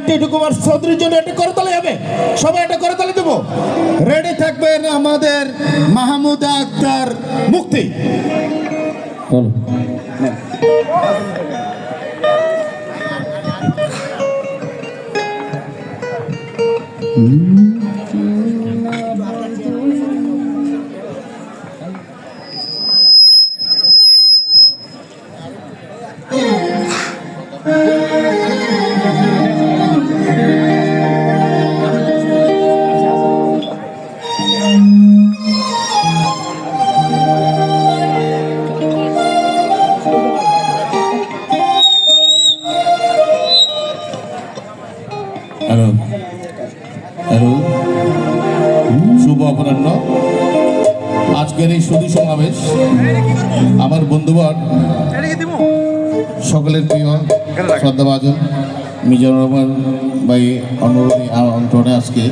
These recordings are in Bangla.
টিটু কুমার চৌধুরীর জন্য একটা করতালি হবে, সবাই একটা করতালি দেবো। রেডি থাকবেন আমাদের মাহমুদা আক্তার মুক্তি। হ্যালো হ্যালো, শুভ অপরাহ্ন। আজকের এই সুধী সমাবেশ আমার বন্ধুবর সকলের প্রিয় শ্রদ্ধাভাজন মিজানুর রহমান ভাই অনুরোধে আমন্ত্রণে আজকে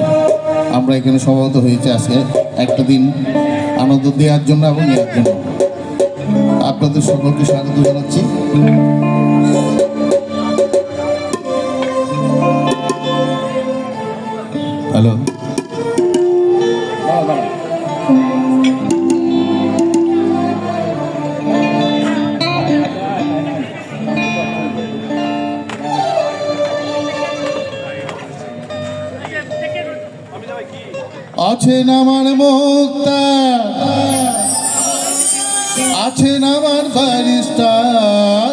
আমরা এখানে সমবেত হয়েছি। আজকে একটা দিন আনন্দ দেওয়ার জন্য এবং নেওয়ার জন্য আপনাদের সকলকে স্বাগত জানাচ্ছি। হ্যালো, আছেন আমার মুক্তা, আছেন আমার ব্যারিস্টার,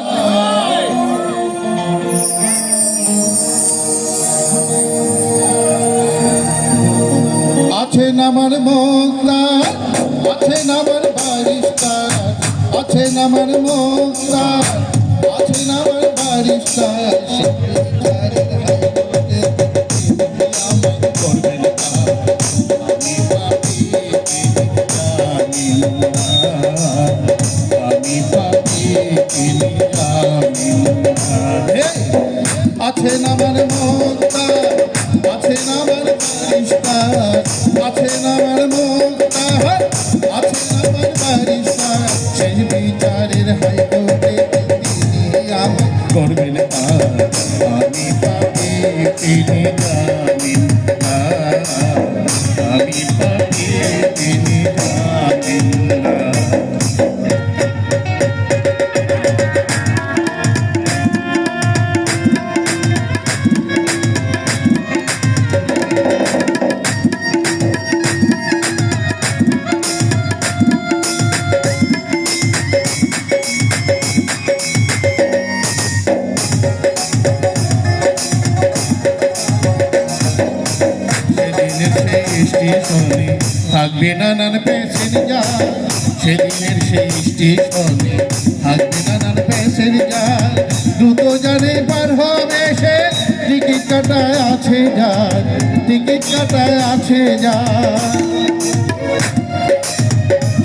আছেন আমার মুক্তা, আছেন আমার ব্যারিস্টার, আছেন আমার মুক্তা, আছেন আমার ব্যারিস্টার। আছেন আমার মুক্তা, আছেন আমার ব্যারিস্টার, আছেন আমার মুক্তা, আছেন আমার ব্যারিস্টার। সেই বিচারের হাইকোর্টে তিনি আমায় করবেন পার, আমি পাপি তিনি জামিন, আমি পাপি তিনি জামিন। স্টেশনে থাকবে নানান প্যাসেঞ্জার, সেদিনের সেই স্টেশনে থাকবে নানান প্যাসেঞ্জার। দ্রুত জানে পার হবে সে, টিকিট কাটায় আছে যার, টিকিট কাটায় আছে যার।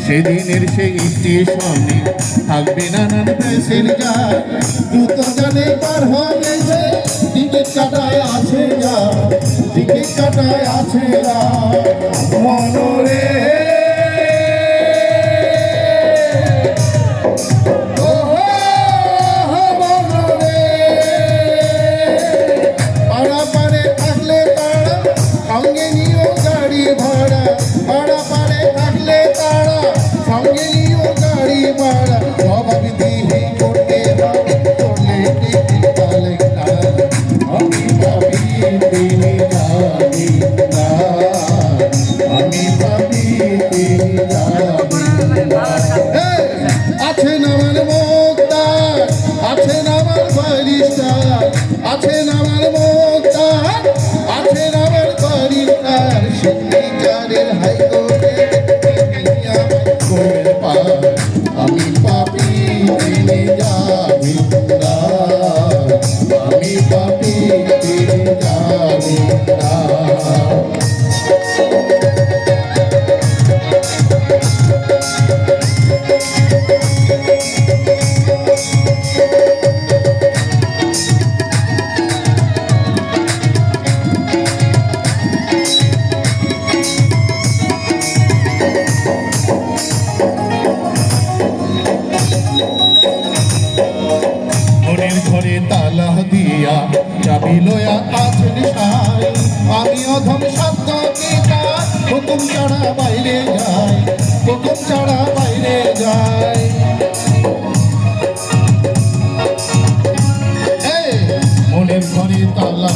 সেদিনের সেই স্টেশনে থাকবে নানান প্যাসেঞ্জার, দ্রুত জানে পার হবে সে, টিকিট কাটায় আছে যার, টিকিট কাটায় আছে যার। মনরে পাড়াপাড়ে থাকলে তারা সঙ্গে নিও গাড়ি ভাড়া, পাড়াপাড়ে থাকলে তারা সঙ্গে নিও গাড়ি ভাড়া। জবাব দিহি করতে হবে করলে টিকিট কালেক্টর, আমি ভাবি তিনি জানি না। আছে নিশাই আমি অধম সাধ্য পিতা হুকুম ছাড়া বাইরে যাই হুকুম ছাড়া বাইরে যাই মনের ঘরে তালা